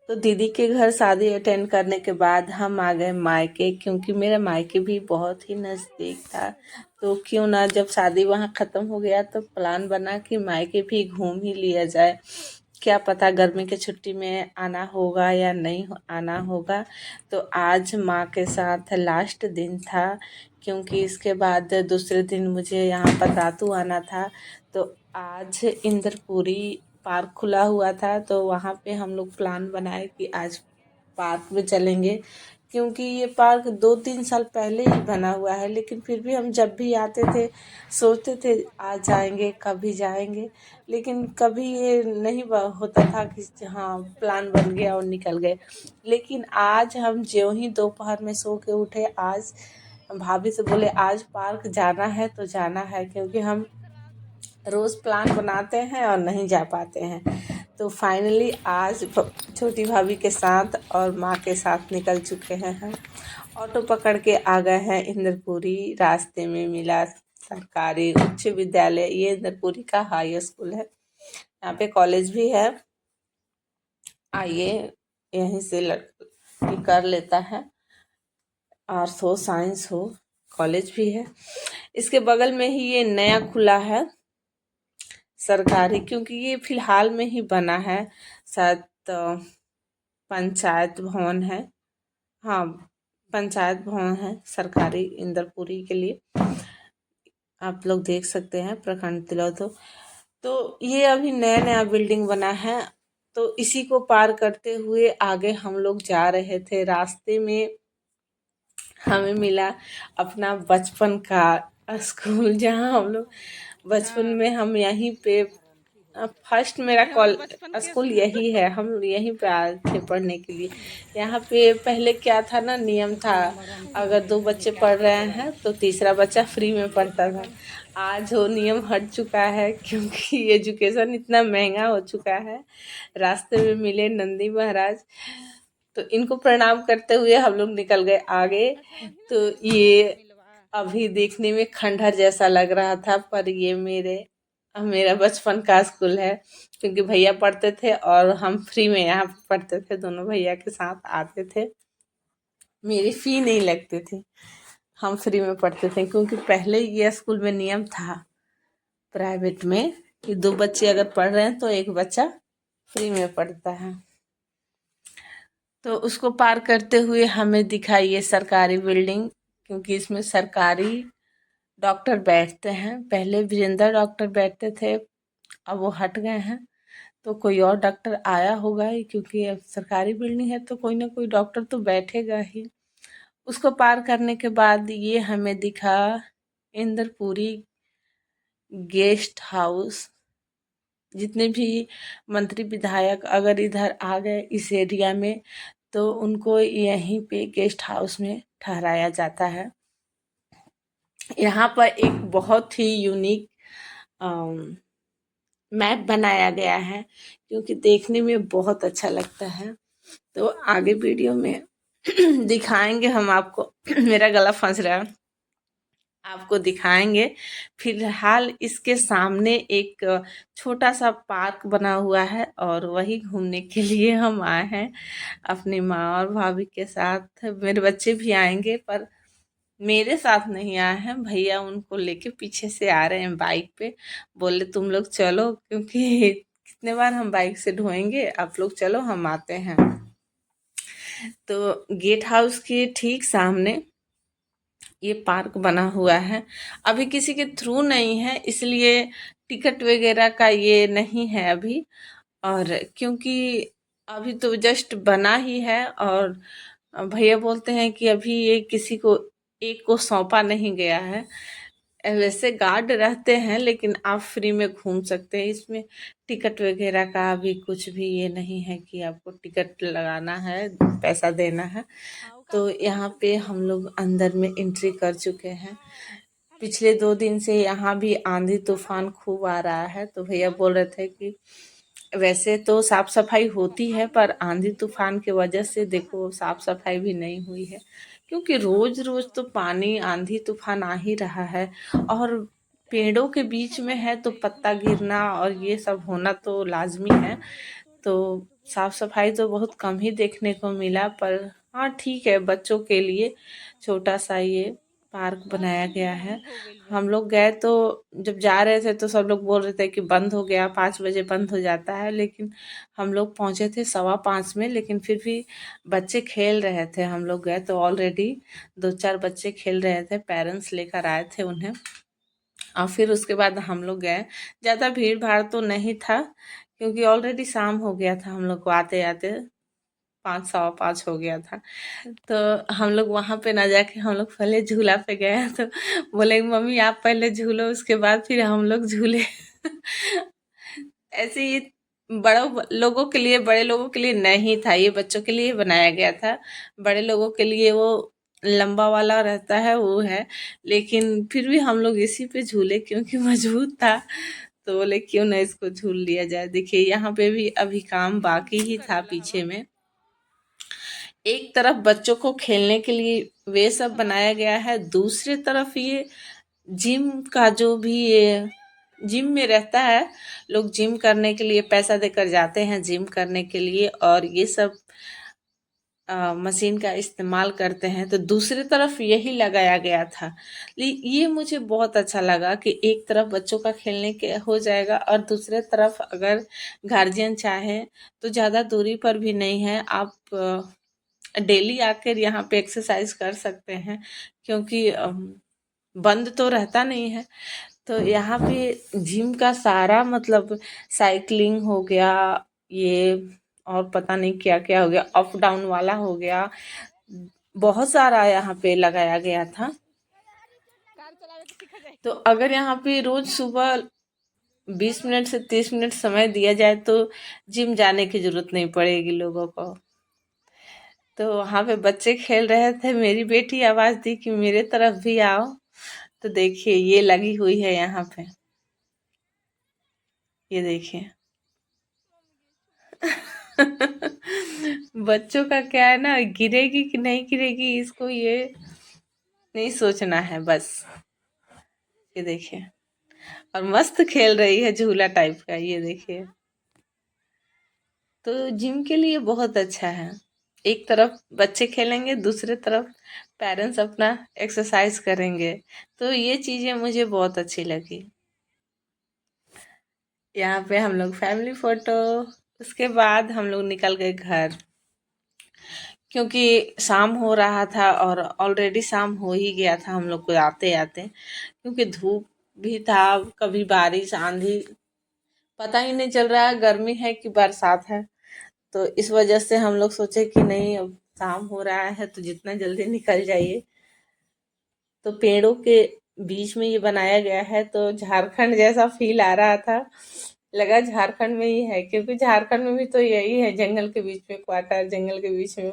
तो दीदी के घर शादी अटेंड करने के बाद हम आ गए मायके, क्योंकि मेरा मायके भी बहुत ही नज़दीक था। तो क्यों ना, जब शादी वहाँ ख़त्म हो गया तो प्लान बना कि मायके भी घूम ही लिया जाए। क्या पता गर्मी के छुट्टी में आना होगा या नहीं आना होगा। तो आज माँ के साथ लास्ट दिन था, क्योंकि इसके बाद दूसरे दिन मुझे यहाँ पर रातू आना था। तो आज इंद्रपुरी पार्क खुला हुआ था, तो वहाँ पे हम लोग प्लान बनाए कि आज पार्क में चलेंगे। क्योंकि ये पार्क 2-3 साल पहले ही बना हुआ है, लेकिन फिर भी हम जब भी आते थे सोचते थे आज जाएंगे, कभी जाएंगे, लेकिन कभी ये नहीं होता था कि हाँ प्लान बन गया और निकल गए। लेकिन आज हम ज्यों ही दोपहर में सो के उठे, आज भाभी से बोले आज पार्क जाना है तो जाना है, क्योंकि हम रोज़ प्लान बनाते हैं और नहीं जा पाते हैं। तो फाइनली आज छोटी भाभी के साथ और माँ के साथ निकल चुके हैं हम। ऑटो पकड़ के आ गए हैं इंद्रपुरी। रास्ते में मिला सरकारी उच्च विद्यालय, ये इंद्रपुरी का हाई स्कूल है, यहाँ पे कॉलेज भी है। आइए, यहीं से लड़की कर लेता है, आर्ट्स हो साइंस हो, कॉलेज भी है। इसके बगल में ही ये नया खुला है सरकारी, क्योंकि ये फिलहाल में ही बना है, शायद पंचायत भवन है। हाँ, पंचायत भवन है सरकारी इंद्रपुरी के लिए, आप लोग देख सकते हैं प्रखंड तिलौथो। तो ये अभी नया नया बिल्डिंग बना है। तो इसी को पार करते हुए आगे हम लोग जा रहे थे। रास्ते में हमें मिला अपना बचपन का स्कूल, जहाँ हम लोग बचपन में हम यहीं पे फर्स्ट मेरा स्कूल यही है, हम यहीं पे आए थे पढ़ने के लिए। यहाँ पे पहले क्या था ना, नियम था अगर 2 बच्चे पढ़ रहे हैं तो तीसरा बच्चा फ्री में पढ़ता था। आज वो नियम हट चुका है, क्योंकि एजुकेशन इतना महंगा हो चुका है। रास्ते में मिले नंदी महाराज, तो इनको प्रणाम करते हुए हम लोग निकल गए आगे। तो ये अभी देखने में खंडहर जैसा लग रहा था, पर ये मेरा बचपन का स्कूल है, क्योंकि भैया पढ़ते थे और हम फ्री में यहाँ पढ़ते थे, दोनों भैया के साथ आते थे। मेरी फी नहीं लगती थी, हम फ्री में पढ़ते थे, क्योंकि पहले ये स्कूल में नियम था प्राइवेट में कि 2 बच्चे अगर पढ़ रहे हैं तो एक बच्चा फ्री में पढ़ता है। तो उसको पार करते हुए हमें दिखाई ये सरकारी बिल्डिंग, क्योंकि इसमें सरकारी डॉक्टर बैठते हैं। पहले वीरेंद्र डॉक्टर बैठते थे, अब वो हट गए हैं, तो कोई और डॉक्टर आया होगा ही, क्योंकि अब सरकारी बिल्डिंग है तो कोई ना कोई डॉक्टर तो बैठेगा ही। उसको पार करने के बाद ये हमें दिखा इंद्रपुरी गेस्ट हाउस। जितने भी मंत्री विधायक अगर इधर आ गए इस एरिया में, तो उनको यहीं पे गेस्ट हाउस में ठहराया जाता है। यहाँ पर एक बहुत ही यूनिक मैप बनाया गया है, क्योंकि देखने में बहुत अच्छा लगता है। तो आगे वीडियो में दिखाएंगे हम आपको। मेरा गला फंस रहा है, आपको दिखाएंगे। फिलहाल इसके सामने एक छोटा सा पार्क बना हुआ है, और वही घूमने के लिए हम आए हैं अपनी माँ और भाभी के साथ। मेरे बच्चे भी आएंगे, पर मेरे साथ नहीं आए हैं, भैया उनको लेके पीछे से आ रहे हैं बाइक पे। बोले तुम लोग चलो, क्योंकि कितने बार हम बाइक से ढोएंगे, आप लोग चलो हम आते हैं। तो गेट हाउस के ठीक सामने ये पार्क बना हुआ है। अभी किसी के थ्रू नहीं है, इसलिए टिकट वगैरह का ये नहीं है अभी। और क्योंकि अभी तो जस्ट बना ही है, और भैया बोलते हैं कि अभी ये किसी को एक को सौंपा नहीं गया है। वैसे गार्ड रहते हैं, लेकिन आप फ्री में घूम सकते हैं। इसमें टिकट वगैरह का भी कुछ भी ये नहीं है कि आपको टिकट लगाना है, पैसा देना है। तो यहाँ पे हम लोग अंदर में एंट्री कर चुके हैं। पिछले 2 दिन से यहाँ भी आंधी तूफान खूब आ रहा है, तो भैया बोल रहे थे कि वैसे तो साफ सफाई होती है, पर आंधी तूफान की वजह से देखो साफ सफाई भी नहीं हुई है, क्योंकि रोज रोज तो पानी आंधी तूफान आ ही रहा है। और पेड़ों के बीच में है तो पत्ता गिरना और ये सब होना तो लाजमी है। तो साफ सफाई तो बहुत कम ही देखने को मिला, पर हाँ ठीक है, बच्चों के लिए छोटा सा ये पार्क बनाया गया है। हम लोग गए तो जब जा रहे थे तो सब लोग बोल रहे थे कि बंद हो गया, 5 बजे बंद हो जाता है, लेकिन हम लोग पहुंचे थे 5:15 में, लेकिन फिर भी बच्चे खेल रहे थे। हम लोग गए तो ऑलरेडी 2-4 बच्चे खेल रहे थे, पेरेंट्स लेकर आए थे उन्हें। और फिर उसके बाद हम लोग गए। ज़्यादा भीड़ भाड़ तो नहीं था, क्योंकि ऑलरेडी शाम हो गया था, हम लोग को आते आते 5, 5:15 हो गया था। तो हम लोग वहां पे ना जाके हम लोग पहले झूला पे गए, तो बोले मम्मी आप पहले झूलो, उसके बाद फिर हम लोग झूले। ऐसे ही बड़ों लोगों के लिए, बड़े लोगों के लिए नहीं था, ये बच्चों के लिए बनाया गया था। बड़े लोगों के लिए वो लंबा वाला रहता है, वो है। लेकिन फिर भी हम लोग इसी पे झूले, क्योंकि मजबूत था। तो बोले क्यों ना इसको झूल लिया जाए। देखिए यहाँ पे भी अभी काम बाकी ही था पीछे में। एक तरफ बच्चों को खेलने के लिए वे सब बनाया गया है, दूसरी तरफ ये जिम का जो भी ये जिम में रहता है, लोग जिम करने के लिए पैसा देकर जाते हैं जिम करने के लिए, और ये सब मशीन का इस्तेमाल करते हैं। तो दूसरी तरफ यही लगाया गया था। ये मुझे बहुत अच्छा लगा कि एक तरफ बच्चों का खेलने के हो जाएगा, और दूसरे तरफ अगर गार्जियन चाहे तो ज़्यादा दूरी पर भी नहीं है, आप डेली आकर यहाँ पे एक्सरसाइज कर सकते हैं, क्योंकि बंद तो रहता नहीं है। तो यहाँ पे जिम का सारा मतलब साइकिलिंग हो गया, ये और पता नहीं क्या क्या हो गया, अप डाउन वाला हो गया, बहुत सारा यहाँ पे लगाया गया था। तो अगर यहाँ पे रोज सुबह 20 मिनट से 30 मिनट समय दिया जाए तो जिम जाने की जरूरत नहीं पड़ेगी लोगों को। तो वहाँ पे बच्चे खेल रहे थे, मेरी बेटी आवाज दी कि मेरे तरफ भी आओ। तो देखिए ये लगी हुई है यहाँ पे, ये देखिए। बच्चों का क्या है ना, गिरेगी कि नहीं गिरेगी इसको ये नहीं सोचना है बस। ये देखिए, और मस्त खेल रही है झूला टाइप का, ये देखिए। तो जिम के लिए बहुत अच्छा है, एक तरफ बच्चे खेलेंगे, दूसरे तरफ पेरेंट्स अपना एक्सरसाइज करेंगे। तो ये चीजें मुझे बहुत अच्छी लगी। यहाँ पे हम लोग फैमिली फोटो, उसके बाद हम लोग निकल गए घर, क्योंकि शाम हो रहा था और ऑलरेडी शाम हो ही गया था हम लोग को आते आते, क्योंकि धूप भी था, कभी बारिश आंधी पता ही नहीं चल रहा है, गर्मी है कि बरसात है। तो इस वजह से हम लोग सोचे कि नहीं, अब शाम हो रहा है तो जितना जल्दी निकल जाइए। तो पेड़ों के बीच में ये बनाया गया है, तो झारखंड जैसा फील आ रहा था, लगा झारखंड में ही है, क्योंकि झारखंड में भी तो यही है, जंगल के बीच में क्वार्टर, जंगल के बीच में